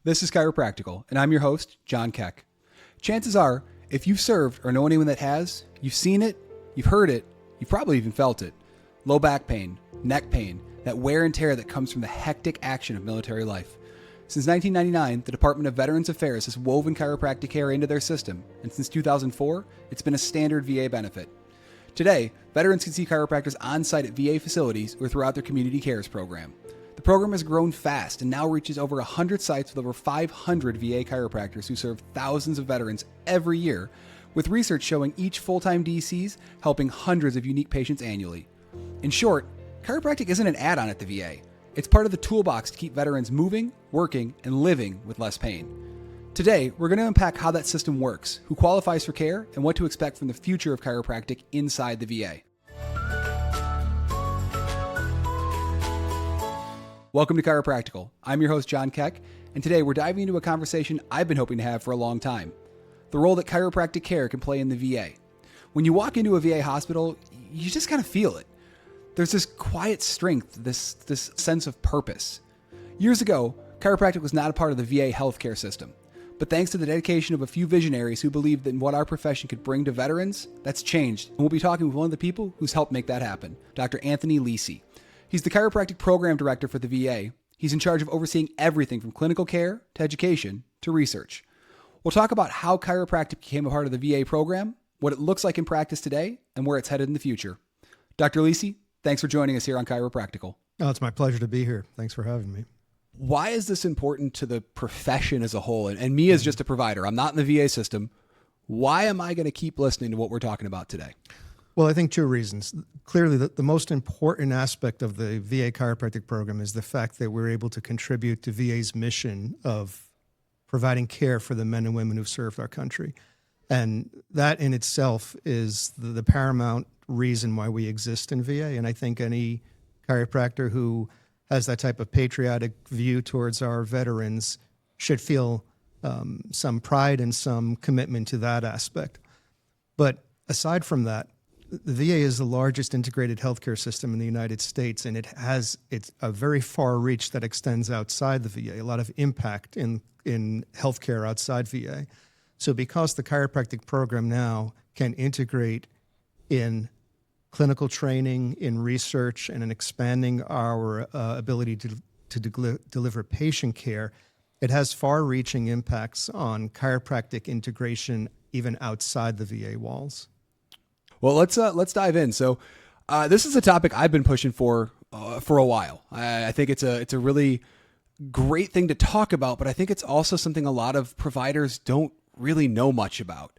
This is Chiropractical, and I'm your host, Jon Kec. Chances are, if you've served or know anyone that has, you've seen it, you've heard it, you've probably even felt it. Low back pain, neck pain, that wear and tear that comes from the hectic action of military life. Since 1999, the Department of Veterans Affairs has woven chiropractic care into their system, and since 2004, it's been a standard VA benefit. Today, veterans can see chiropractors on-site at VA facilities or throughout their community cares program. The program has grown fast and now reaches over 100 sites with over 500 VA chiropractors who serve thousands of veterans every year, with research showing each full-time DCs helping hundreds of unique patients annually. In short, chiropractic isn't an add-on at the VA. It's part of the toolbox to keep veterans moving, working, and living with less pain. Today, we're going to unpack how that system works, who qualifies for care, and what to expect from the future of chiropractic inside the VA. Welcome to Chiropractical. I'm your host, Jon Kec, and today we're diving into a conversation I've been hoping to have for a long time: the role that chiropractic care can play in the VA. When you walk into a VA hospital, you just kind of feel it. There's this quiet strength, this sense of purpose. Years ago, chiropractic was not a part of the VA healthcare system, but thanks to the dedication of a few visionaries who believed that in what our profession could bring to veterans, that's changed. And we'll be talking with one of the people who's helped make that happen, Dr. Anthony Lisi. He's the Chiropractic Program Director for the VA. He's in charge of overseeing everything from clinical care to education to research. We'll talk about how chiropractic became a part of the VA program, what it looks like in practice today, and where it's headed in the future. Dr. Lisi, thanks for joining us here on Chiropractical. Oh, it's my pleasure to be here. Thanks for having me. Why is this important to the profession as a whole? And me as just a provider, I'm not in the VA system. Why am I going to keep listening to what we're talking about today? Well, I think two reasons. Clearly, the most important aspect of the VA chiropractic program is the fact that we're able to contribute to VA's mission of providing care for the men and women who've served our country. And that in itself is the paramount reason why we exist in VA. And I think any chiropractor who has that type of patriotic view towards our veterans should feel some pride and some commitment to that aspect. But aside from that, the VA is the largest integrated healthcare system in the United States, and it's a very far reach that extends outside the VA, a lot of impact in healthcare outside VA. So because the chiropractic program now can integrate in clinical training, in research, and in expanding our ability to deliver patient care, it has far-reaching impacts on chiropractic integration even outside the VA walls. Well, let's dive in. So this is a topic I've been pushing for a while. I think it's a really great thing to talk about, but I think it's also something a lot of providers don't really know much about.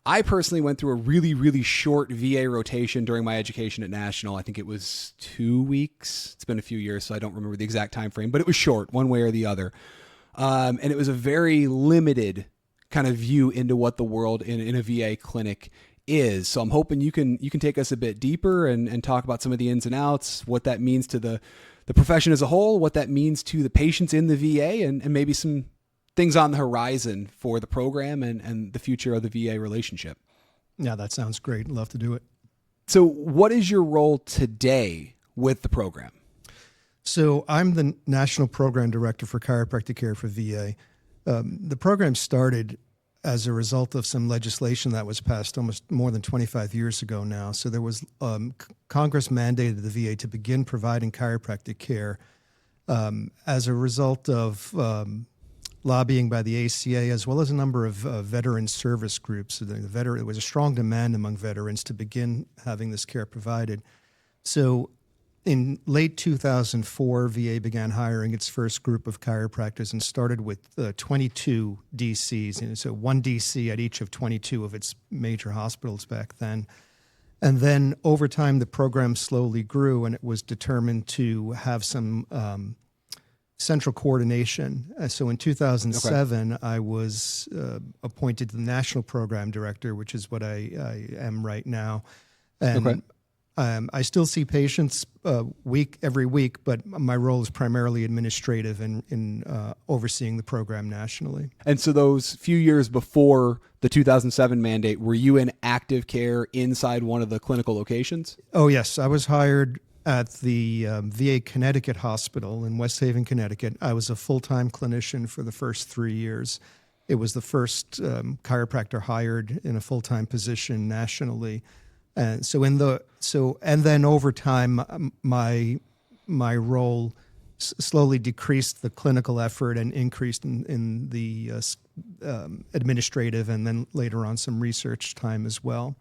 I personally went through a really, really short VA rotation during my education at National. I think it was 2 weeks. It's been a few years, so I don't remember the exact time frame, but it was short one way or the other. And it was a very limited kind of view into what the world in a VA clinic is. So I'm hoping you can take us a bit deeper and talk about some of the ins and outs, what that means to the profession as a whole, what that means to the patients in the VA, and maybe some things on the horizon for the program and the future of the VA relationship. Yeah, that sounds great. Love to do it. So what is your role today with the program? So I'm the National Program Director for Chiropractic Care for VA. The program started as a result of some legislation that was passed almost more than 25 years ago now. So there was Congress mandated the VA to begin providing chiropractic care as a result of lobbying by the ACA, as well as a number of veteran service groups. So there was a strong demand among veterans to begin having this care provided. So in late 2004, VA began hiring its first group of chiropractors and started with 22 DCs, so one DC at each of 22 of its major hospitals back then. And then over time, the program slowly grew, and it was determined to have some central coordination. So in 2007, I was appointed the National Program Director, which is what I am right now. And I still see patients every week, but my role is primarily administrative in overseeing the program nationally. And so those few years before the 2007 mandate, were you in active care inside one of the clinical locations? Oh, yes. I was hired at the VA Connecticut Hospital in West Haven, Connecticut. I was a full-time clinician for the first 3 years. It was the first chiropractor hired in a full-time position nationally. And and then over time, my role slowly decreased the clinical effort and increased in the administrative and then later on some research time as well.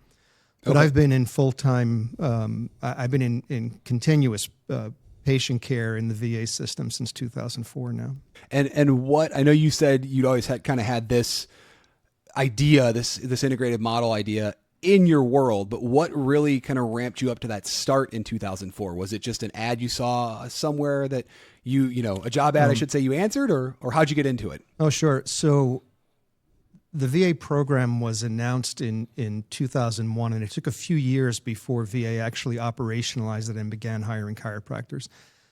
But Okay. I've been in full-time, I've been in continuous patient care in the VA system since 2004 now. And what I know you said you'd always had this idea, this integrated model idea in your world, but what really kind of ramped you up to that start in 2004? Was it just an ad you saw somewhere that a job ad, I should say, you answered, or how'd you get into it? Oh, sure. So the VA program was announced in 2001, and it took a few years before VA actually operationalized it and began hiring chiropractors.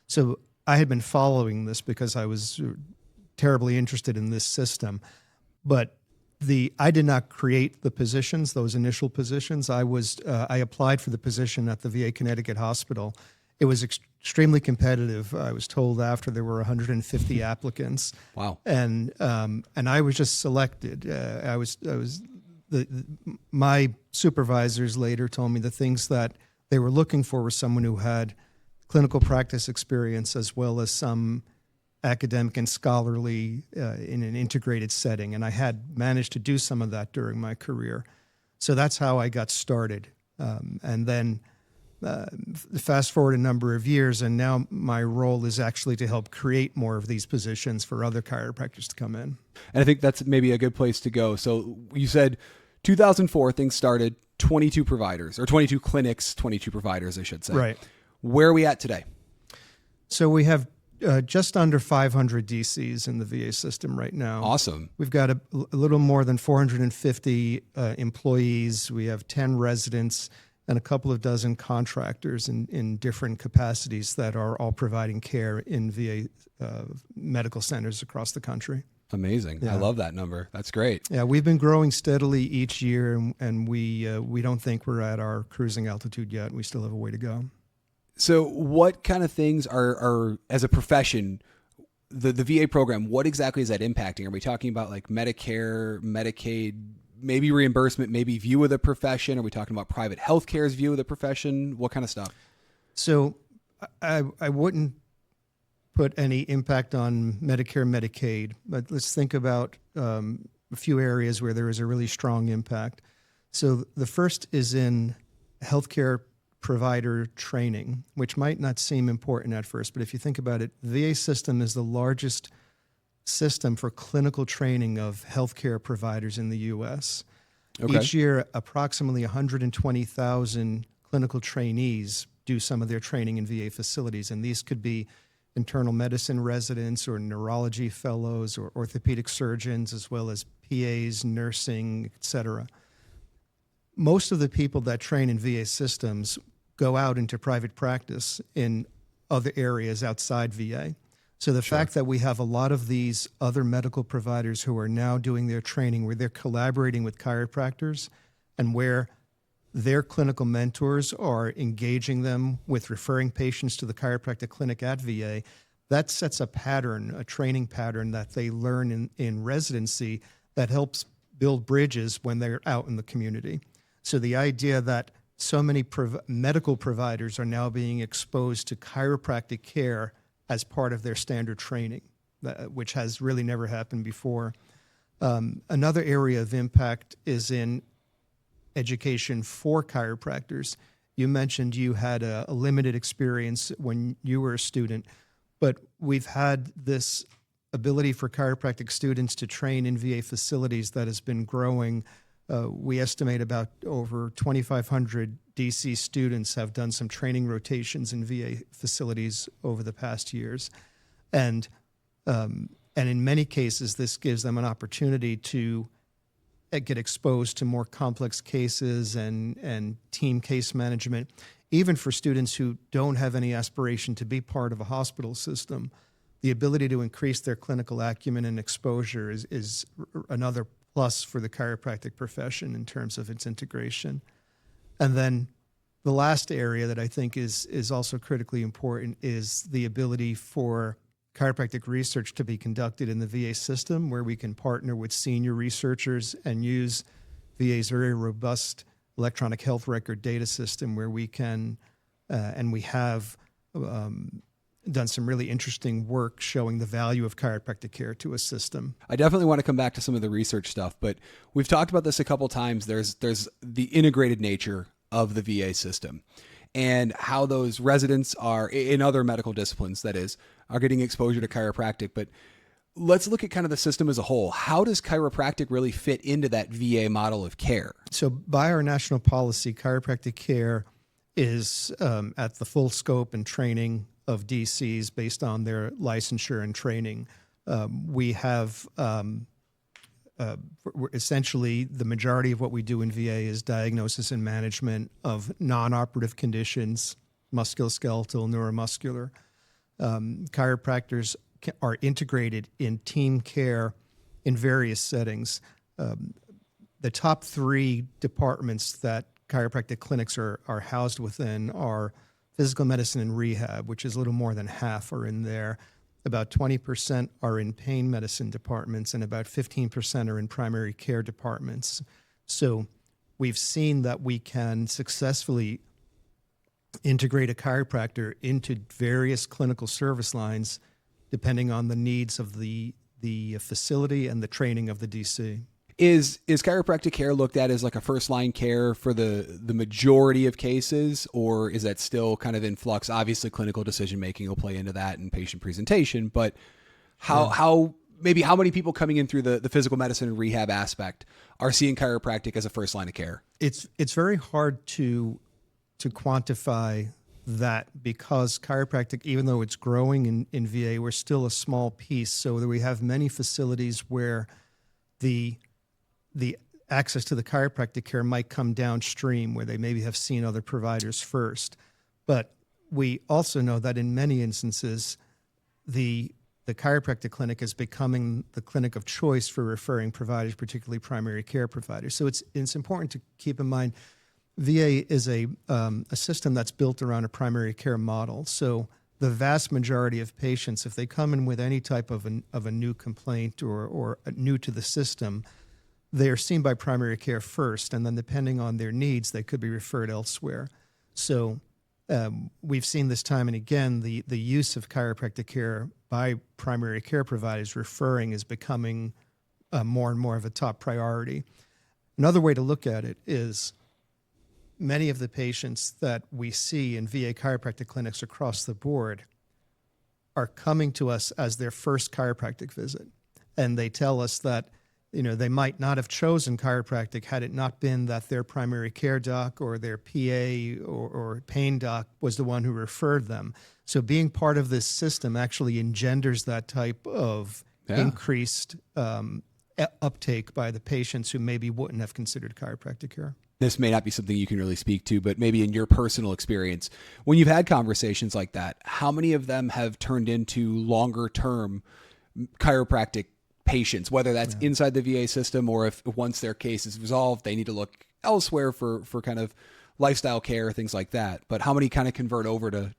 So I had been following this because I was terribly interested in this system, but I did not create the positions, those initial positions. I applied for the position at the VA Connecticut Hospital. It was extremely competitive. I was told after there were 150 applicants. Wow. And I was just selected. My supervisors later told me the things that they were looking for was someone who had clinical practice experience as well as some academic and scholarly in an integrated setting. And I had managed to do some of that during my career. So that's how I got started. And then fast forward a number of years, and now my role is actually to help create more of these positions for other chiropractors to come in. And I think that's maybe a good place to go. So you said 2004, things started, 22 providers, or 22 clinics, 22 providers, I should say. Right. Where are we at today? So we have just under 500 DCs in the VA system right now. Awesome. We've got a little more than 450 employees. We have 10 residents and a couple of dozen contractors in different capacities that are all providing care in VA medical centers across the country. Amazing. Yeah. I love that number. That's great. Yeah, we've been growing steadily each year, and we don't think we're at our cruising altitude yet. We still have a way to go. So what kind of things are as a profession, the VA program, what exactly is that impacting? Are we talking about like Medicare, Medicaid, maybe reimbursement, maybe view of the profession? Are we talking about private healthcare's view of the profession? What kind of stuff? So I wouldn't put any impact on Medicare, Medicaid, but let's think about a few areas where there is a really strong impact. So the first is in healthcare provider training, which might not seem important at first, but if you think about it, the VA system is the largest system for clinical training of healthcare providers in the U.S. Okay. Each year, approximately 120,000 clinical trainees do some of their training in VA facilities, and these could be internal medicine residents or neurology fellows or orthopedic surgeons, as well as PAs, nursing, et cetera. Most of the people that train in VA systems go out into private practice in other areas outside VA. So the fact that we have a lot of these other medical providers who are now doing their training where they're collaborating with chiropractors and where their clinical mentors are engaging them with referring patients to the chiropractic clinic at VA, that sets a pattern, a training pattern that they learn in residency that helps build bridges when they're out in the community. So the idea that so many medical providers are now being exposed to chiropractic care as part of their standard training, which has really never happened before. Another area of impact is in education for chiropractors. You mentioned you had a limited experience when you were a student, but we've had this ability for chiropractic students to train in VA facilities that has been growing. We estimate about over 2,500 DC students have done some training rotations in VA facilities over the past years. And in many cases, this gives them an opportunity to get exposed to more complex cases and team case management. Even for students who don't have any aspiration to be part of a hospital system, the ability to increase their clinical acumen and exposure is another plus for the chiropractic profession in terms of its integration. And then the last area that I think is also critically important is the ability for chiropractic research to be conducted in the VA system, where we can partner with senior researchers and use VA's very robust electronic health record data system, where we can, and we have done some really interesting work showing the value of chiropractic care to a system. I definitely want to come back to some of the research stuff, but we've talked about this a couple times. There's the integrated nature of the VA system and how those residents are in other medical disciplines, that is, are getting exposure to chiropractic. But let's look at kind of the system as a whole. How does chiropractic really fit into that VA model of care? So by our national policy, chiropractic care is at the full scope and training of DCs based on their licensure and training. We have essentially the majority of what we do in VA is diagnosis and management of non-operative conditions, musculoskeletal, neuromuscular. Chiropractors are integrated in team care in various settings. The top three departments that chiropractic clinics are housed within are physical medicine and rehab, which is a little more than half are in there. About 20% are in pain medicine departments, and about 15% are in primary care departments. So we've seen that we can successfully integrate a chiropractor into various clinical service lines depending on the needs of the facility and the training of the DC. Is chiropractic care looked at as like a first line care for the majority of cases, or is that still kind of in flux? Obviously, clinical decision making will play into that and patient presentation, but how many people coming in through the physical medicine and rehab aspect are seeing chiropractic as a first line of care? It's very hard to quantify that, because chiropractic, even though it's growing in VA, we're still a small piece. So that we have many facilities where the access to the chiropractic care might come downstream, where they maybe have seen other providers first. But we also know that in many instances, the chiropractic clinic is becoming the clinic of choice for referring providers, particularly primary care providers. So it's important to keep in mind, VA is a system that's built around a primary care model. So the vast majority of patients, if they come in with any type of a new complaint or new to the system, they are seen by primary care first, and then depending on their needs, they could be referred elsewhere. So we've seen this time and again, the use of chiropractic care by primary care providers referring is becoming more and more of a top priority. Another way to look at it is many of the patients that we see in VA chiropractic clinics across the board are coming to us as their first chiropractic visit. And they tell us that, they might not have chosen chiropractic had it not been that their primary care doc or their PA or pain doc was the one who referred them. So being part of this system actually engenders that type of increased uptake by the patients who maybe wouldn't have considered chiropractic care. This may not be something you can really speak to, but maybe in your personal experience, when you've had conversations like that, how many of them have turned into longer term chiropractic patients, whether that's inside the VA system or if once their case is resolved, they need to look elsewhere for kind of lifestyle care, things like that. But how many kind of convert over to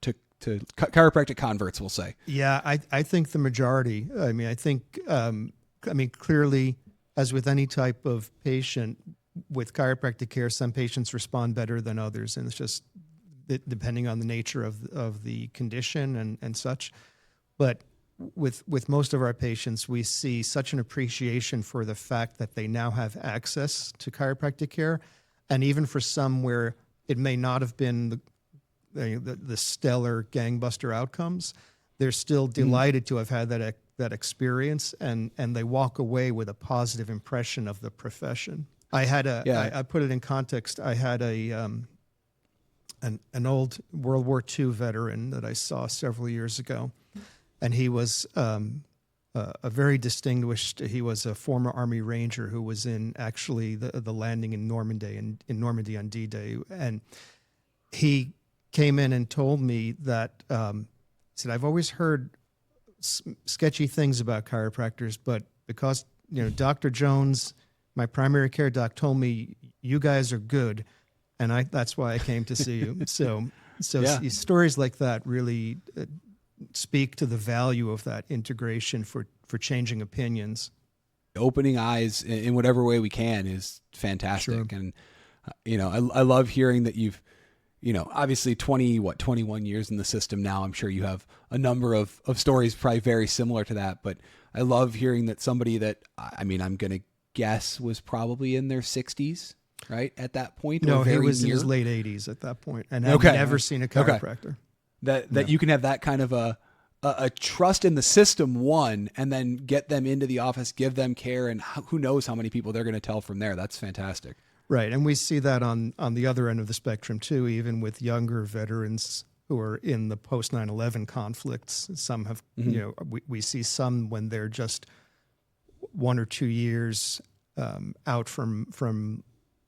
chiropractic converts, we'll say? Yeah, I think the majority. I think clearly, as with any type of patient, with chiropractic care, some patients respond better than others, and it's just depending on the nature of the condition and such. But with most of our patients, we see such an appreciation for the fact that they now have access to chiropractic care, and even for some where it may not have been the stellar gangbuster outcomes, they're still delighted to have had that experience, and they walk away with a positive impression of the profession. I put it in context. I had an old World War II veteran that I saw several years ago, and he was a very distinguished. He was a former Army Ranger who was in actually the landing in Normandy on D-Day, and he came in and told me that he said, "I've always heard sketchy things about chiropractors, but because Dr. Jones, my primary care doc, told me you guys are good, and that's why I came to see you. So Yeah. stories like that really speak to the value of that integration for changing opinions. Opening eyes in whatever way we can is fantastic. Sure. And, I love hearing that you've, obviously 21 years in the system now. I'm sure you have a number of stories probably very similar to that, but I love hearing that somebody that, I'm going to guess was probably in their 60s, right? At that point? No, he was near? in his late 80s at that point and had never seen a chiropractor. That you can have that kind of a trust in the system, one, and then get them into the office, give them care, and who knows how many people they're going to tell from there. That's fantastic. Right. And we see that on the other end of the spectrum too, even with younger veterans who are in the post 9/11 conflicts. Some have, we see some when they're just 1 or 2 years out from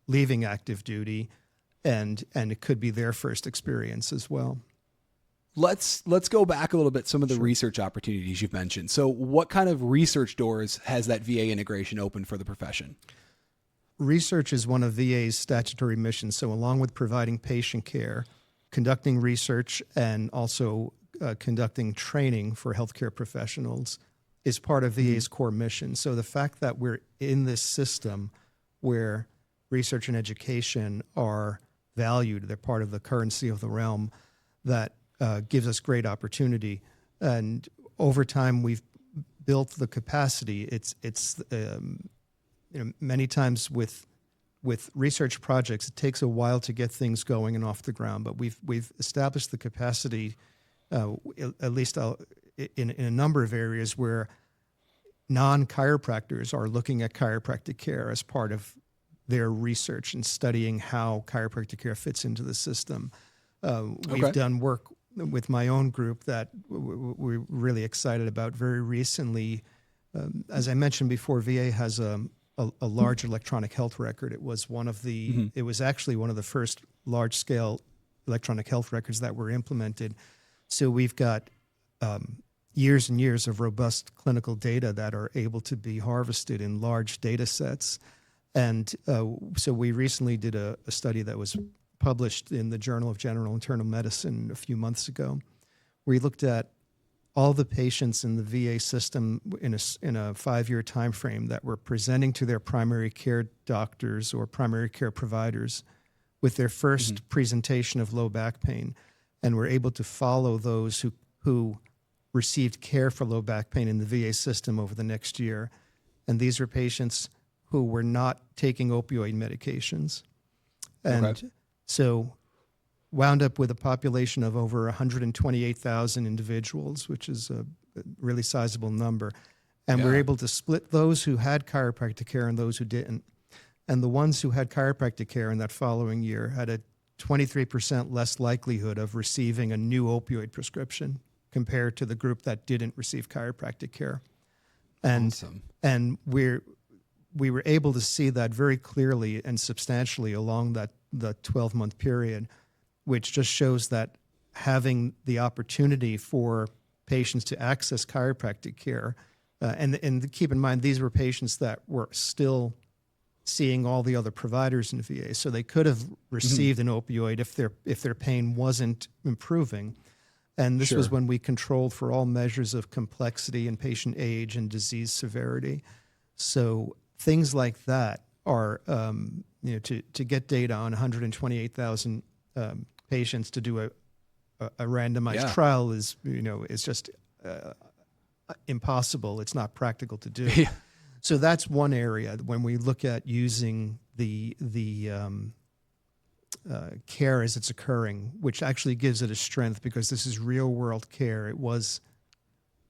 leaving active duty, and it could be their first experience as well. Let's go back a little bit. Some of the research opportunities you've mentioned. So what kind of research doors has that VA integration opened for the profession? Research is one of VA's statutory missions. So along with providing patient care, conducting research and also conducting training for healthcare professionals is part of VA's core mission. So the fact that we're in this system where research and education are valued, they're part of the currency of the realm, that gives us great opportunity. And over time, we've built the capacity. It's many times with research projects, it takes a while to get things going and off the ground. But we've established the capacity, at least in a number of areas where non-chiropractors are looking at chiropractic care as part of their research and studying how chiropractic care fits into the system. We've done work with my own group that we're really excited about. Very recently, as I mentioned before, VA has a large electronic health record. It was it was actually one of the first large-scale electronic health records that were implemented. So we've got years and years of robust clinical data that are able to be harvested in large data sets. And so we recently did a study that was published in the Journal of General Internal Medicine a few months ago. We looked at all the patients in the VA system in a 5-year time frame that were presenting to their primary care doctors or primary care providers with their first presentation of low back pain, and were able to follow those who received care for low back pain in the VA system over the next year. And these were patients who were not taking opioid medications. And so wound up with a population of over 128,000 individuals, which is a really sizable number. And we're able to split those who had chiropractic care and those who didn't. And the ones who had chiropractic care in that following year had a 23% less likelihood of receiving a new opioid prescription compared to the group that didn't receive chiropractic care. And and we were able to see that very clearly and substantially along the 12-month period, which just shows that having the opportunity for patients to access chiropractic care, and keep in mind, these were patients that were still seeing all the other providers in VA, so they could have received an opioid if their pain wasn't improving. And this was when we controlled for all measures of complexity and patient age and disease severity. So things like that are, to get data on 128,000 patients to do a randomized trial is, it's just impossible. It's not practical to do. Yeah. So that's one area when we look at using the care as it's occurring, which actually gives it a strength because this is real world care. It was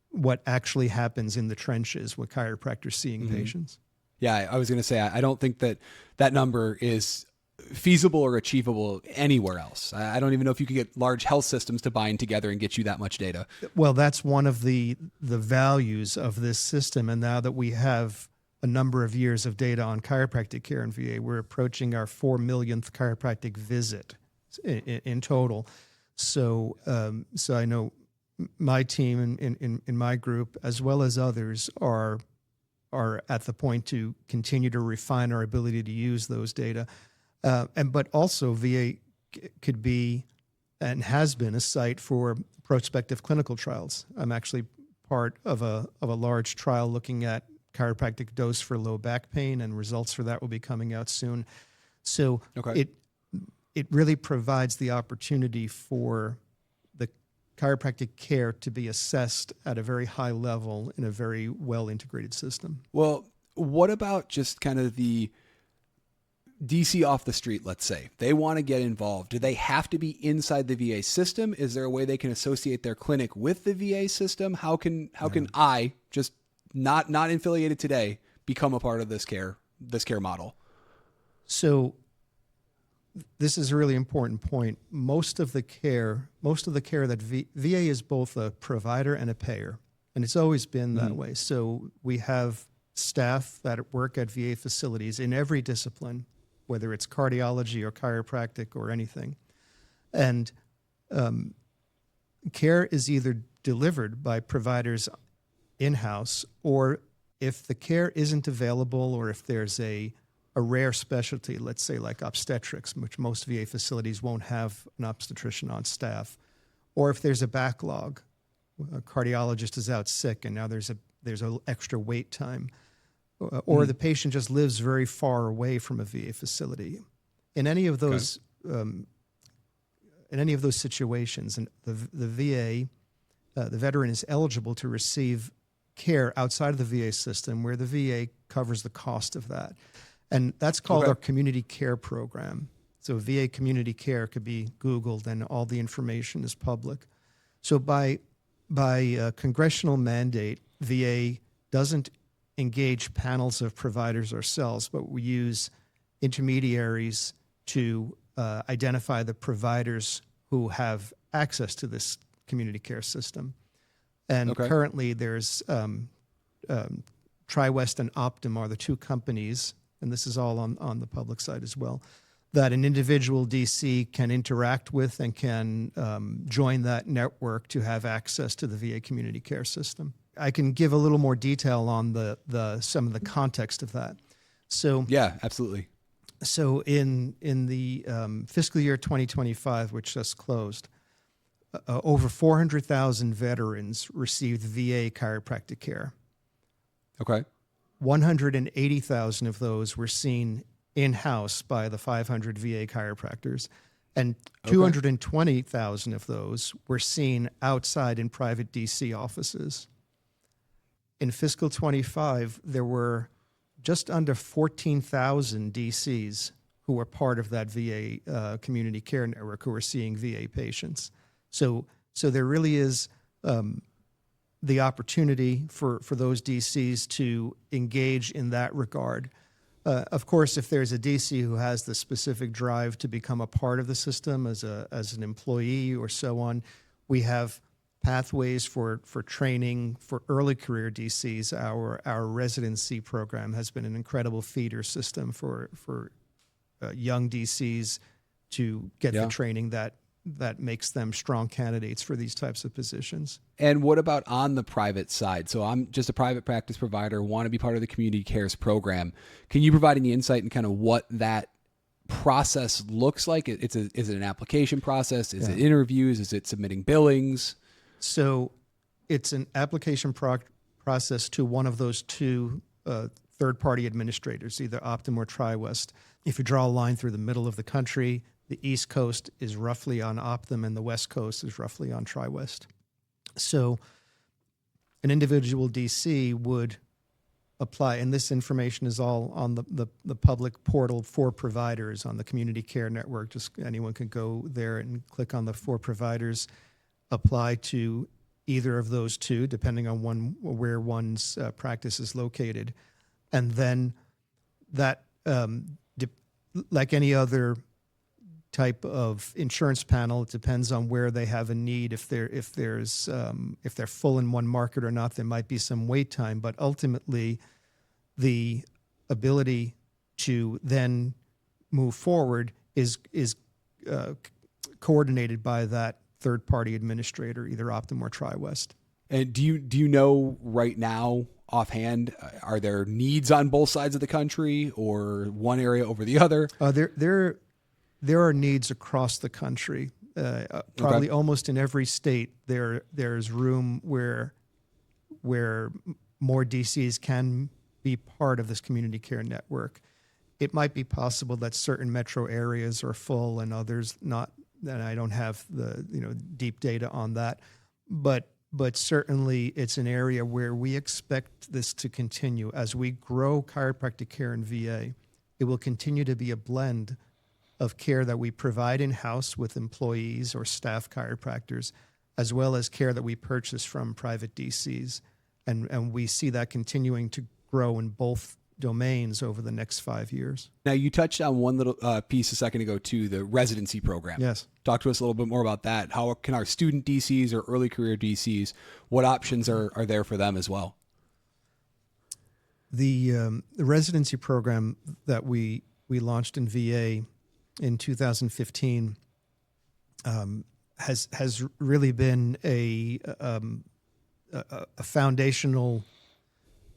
what actually happens in the trenches with chiropractors seeing patients. Yeah, I was going to say, I don't think that number is feasible or achievable anywhere else. I don't even know if you could get large health systems to bind together and get you that much data. Well, that's one of the values of this system. And now that we have a number of years of data on chiropractic care in VA, we're approaching our 4 millionth chiropractic visit in total. So I know my team in my group, as well as others, are at the point to continue to refine our ability to use those data. But also VA could be and has been a site for prospective clinical trials. I'm actually part of a large trial looking at chiropractic dose for low back pain, and results for that will be coming out soon. So it really provides the opportunity for the chiropractic care to be assessed at a very high level in a very well integrated system. Well, what about just kind of the DC off the street, let's say? They want to get involved. Do they have to be inside the VA system? Is there a way they can associate their clinic with the VA system? How can I, just not affiliated today, become a part of this care model? So this is a really important point. Most of the care that VA is both a provider and a payer, and it's always been that way. So we have staff that work at VA facilities in every discipline, whether it's cardiology or chiropractic or anything. And care is either delivered by providers in-house, or if the care isn't available, or if there's a rare specialty, let's say like obstetrics, which most VA facilities won't have an obstetrician on staff, or if there's a backlog, a cardiologist is out sick and now there's a extra wait time, or the patient just lives very far away from a VA facility. In any of those situations, and the VA, the veteran is eligible to receive care outside of the VA system, where the VA covers the cost of that. And that's called our community care program. So VA community care could be Googled, and all the information is public. So by congressional mandate, VA doesn't engage panels of providers ourselves, but we use intermediaries to identify the providers who have access to this community care system. And currently there's TriWest and Optum are the two companies, and this is all on the public side as well, that an individual DC can interact with and can join that network to have access to the VA community care system. I can give a little more detail on some of the context of that. So yeah, absolutely. So in the fiscal year 2025, which just closed, over 400,000 veterans received VA chiropractic care. Okay. 180,000 of those were seen in-house by the 500 VA chiropractors, and 220,000 of those were seen outside in private DC offices. In fiscal 25, there were just under 14,000 DCs who were part of that VA community care network who were seeing VA patients. So there really is the opportunity for those DCs to engage in that regard. Of course, if there's a DC who has the specific drive to become a part of the system as an employee or so on, we have pathways for training for early career DCs. Our residency program has been an incredible feeder system for young DCs to get the training that makes them strong candidates for these types of positions. And what about on the private side? So I'm just a private practice provider, want to be part of the community cares program. Can you provide any insight in kind of what that process looks like? Is it an application process? Is it interviews? Is it submitting billings? So it's an application process to one of those two third-party administrators, either Optum or TriWest. If you draw a line through the middle of the country, the East Coast is roughly on Optum and the West Coast is roughly on TriWest. So an individual DC would apply, and this information is all on the public portal for providers on the Community Care Network. Just anyone can go there and click on the for providers, apply to either of those two, depending on where one's practice is located. And then that, like any other type of insurance panel, it depends on where they have a need. If they're full in one market or not, there might be some wait time. But ultimately, the ability to then move forward is coordinated by that third-party administrator, either Optum or TriWest. And do you know right now offhand? Are there needs on both sides of the country or one area over the other? There are needs across the country. Probably almost in every state, there's room where more DCs can be part of this community care network. It might be possible that certain metro areas are full and others not, and I don't have the deep data on that. But certainly it's an area where we expect this to continue. As we grow chiropractic care in VA, it will continue to be a blend of care that we provide in-house with employees or staff chiropractors, as well as care that we purchase from private DCs. And we see that continuing to grow in both domains over the next 5 years. Now, you touched on one little piece a second ago, too, the residency program. Yes. Talk to us a little bit more about that. How can our student DCs or early career DCs, what options are there for them as well? The residency program that we launched in VA in 2015 has really been a foundational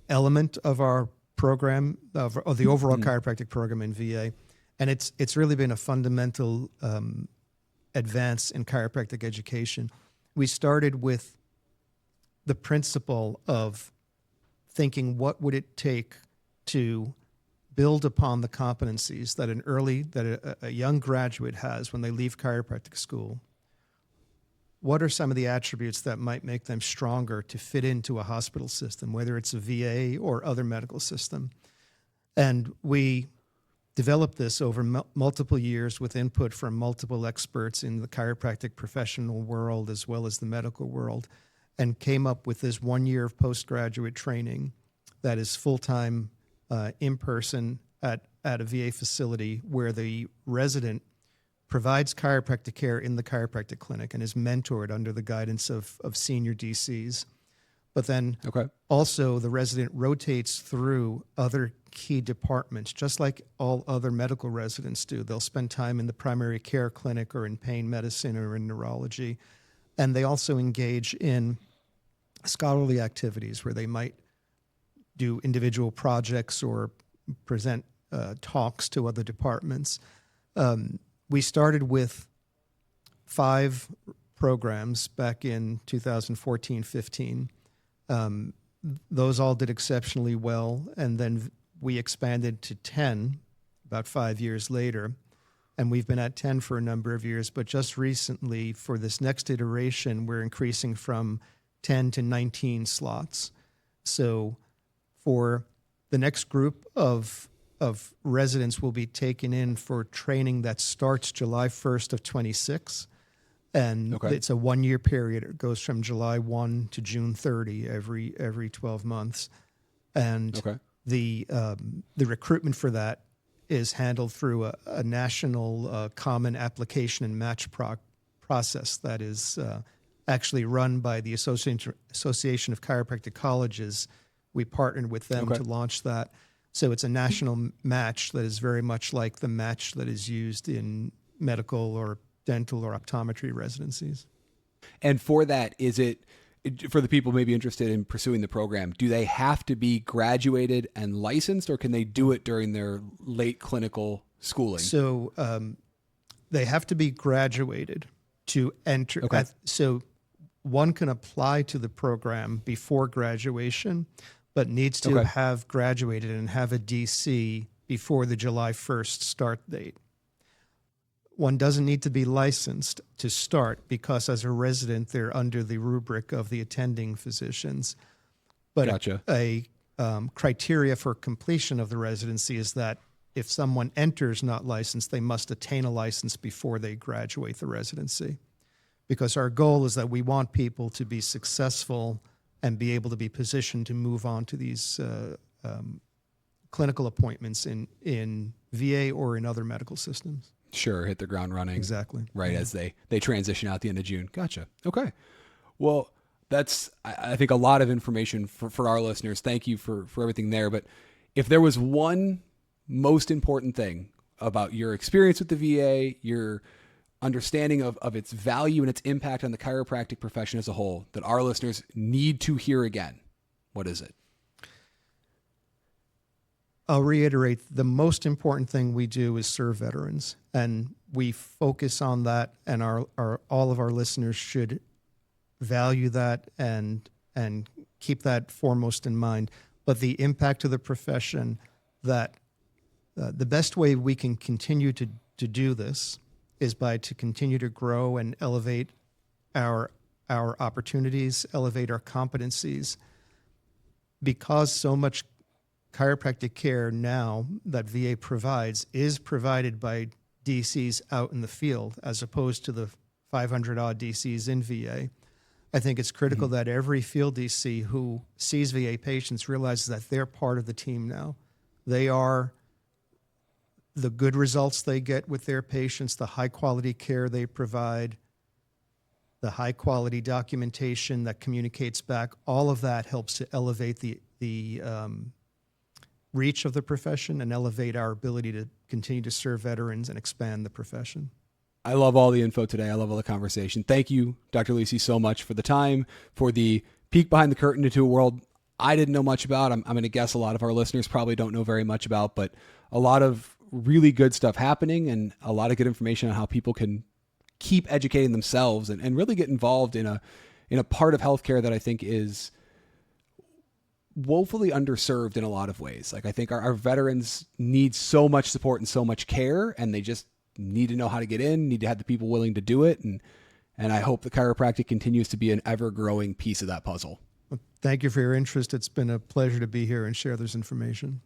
element of our program, of the overall chiropractic program in VA, and it's really been a fundamental advance in chiropractic education. We started with the principle of thinking, what would it take to build upon the competencies that a young graduate has when they leave chiropractic school? What are some of the attributes that might make them stronger to fit into a hospital system, whether it's a VA or other medical system? And we developed this over multiple years with input from multiple experts in the chiropractic professional world as well as the medical world, and came up with this 1 year of postgraduate training that is full-time in person at a VA facility where the resident provides chiropractic care in the chiropractic clinic and is mentored under the guidance of senior DCs. But then also the resident rotates through other key departments, just like all other medical residents do. They'll spend time in the primary care clinic or in pain medicine or in neurology. And they also engage in scholarly activities where they might do individual projects or present talks to other departments. We started with 5 programs back in 2014-15. Those all did exceptionally well, and then we expanded to 10 about 5 years later, and we've been at 10 for a number of years, but just recently, for this next iteration, we're increasing from 10 to 19 slots. So for the next group of residents will be taken in for training that starts July 1st of 26. And it's a 1 year period. It goes from July 1 to June 30 every 12 months. And the recruitment for that is handled through a national common application and match process that is actually run by the Association of Chiropractic Colleges. We partnered with them to launch that. So it's a national match that is very much like the match that is used in medical or dental or optometry residencies. And for that, is it, for the people maybe interested in pursuing the program, do they have to be graduated and licensed, or can they do it during their late clinical schooling? So they have to be graduated to enter. So one can apply to the program before graduation, but needs to have graduated and have a DC before the July 1st start date. One doesn't need to be licensed to start because as a resident, they're under the rubric of the attending physicians. But a criteria for completion of the residency is that if someone enters not licensed, they must attain a license before they graduate the residency. Because our goal is that we want people to be successful and be able to be positioned to move on to these clinical appointments in VA or in other medical systems. Sure, hit the ground running. Exactly. Right, as they transition out the end of June. Gotcha. Okay. Well, that's, I think, a lot of information for our listeners. Thank you for everything there. But if there was one most important thing about your experience with the VA, your understanding of its value and its impact on the chiropractic profession as a whole that our listeners need to hear again, what is it? I'll reiterate, the most important thing we do is serve veterans, and we focus on that, and all of our listeners should value that and keep that foremost in mind. But the impact of the profession, that the best way we can continue to do this is by to continue to grow and elevate our opportunities, elevate our competencies, because so much chiropractic care now that VA provides is provided by DCs out in the field as opposed to the 500 odd DCs in VA. I think it's critical that every field DC who sees VA patients realizes that they're part of the team now. They are the good results they get with their patients, the high quality care they provide, the high quality documentation that communicates back. All of that helps to elevate the reach of the profession and elevate our ability to continue to serve veterans and expand the profession. I love all the info today. I love all the conversation. Thank you, Dr. Lisi, so much for the time, for the peek behind the curtain into a world I didn't know much about. I'm going to guess a lot of our listeners probably don't know very much about, but a lot of really good stuff happening and a lot of good information on how people can keep educating themselves and really get involved in a part of healthcare that I think is woefully underserved in a lot of ways. Like, I think our veterans need so much support and so much care, and they just need to know how to get in, need to have the people willing to do it. And I hope the chiropractic continues to be an ever growing piece of that puzzle. Well, thank you for your interest. It's been a pleasure to be here and share this information.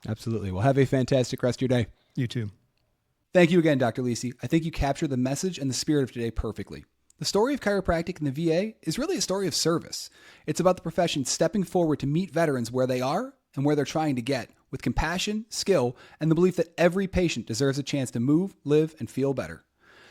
Absolutely. Well, have a fantastic rest of your day. You too. Thank you again, Dr. Lisi. I think you captured the message and the spirit of today perfectly. The story of chiropractic in the VA is really a story of service. It's about the profession stepping forward to meet veterans where they are and where they're trying to get, with compassion, skill, and the belief that every patient deserves a chance to move, live, and feel better.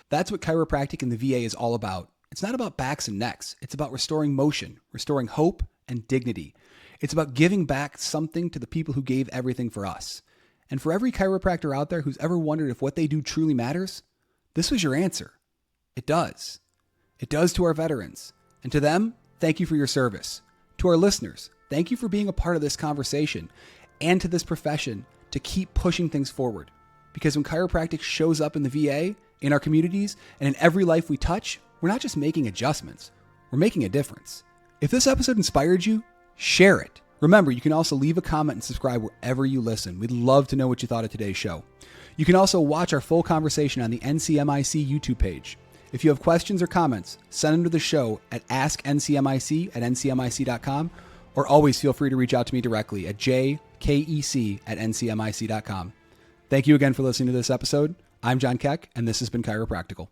That's what chiropractic in the VA is all about. It's not about backs and necks. It's about restoring motion, restoring hope and dignity. It's about giving back something to the people who gave everything for us. And for every chiropractor out there who's ever wondered if what they do truly matters, this was your answer. It does. It does to our veterans. And to them, thank you for your service. To our listeners, thank you for being a part of this conversation, and to this profession to keep pushing things forward. Because when chiropractic shows up in the VA, in our communities, and in every life we touch, we're not just making adjustments, we're making a difference. If this episode inspired you, share it. Remember, you can also leave a comment and subscribe wherever you listen. We'd love to know what you thought of today's show. You can also watch our full conversation on the NCMIC YouTube page. If you have questions or comments, send them to the show at askncmic@ncmic.com, or always feel free to reach out to me directly at jkec@ncmic.com. Thank you again for listening to this episode. I'm Jon Kec, and this has been Chiropractical.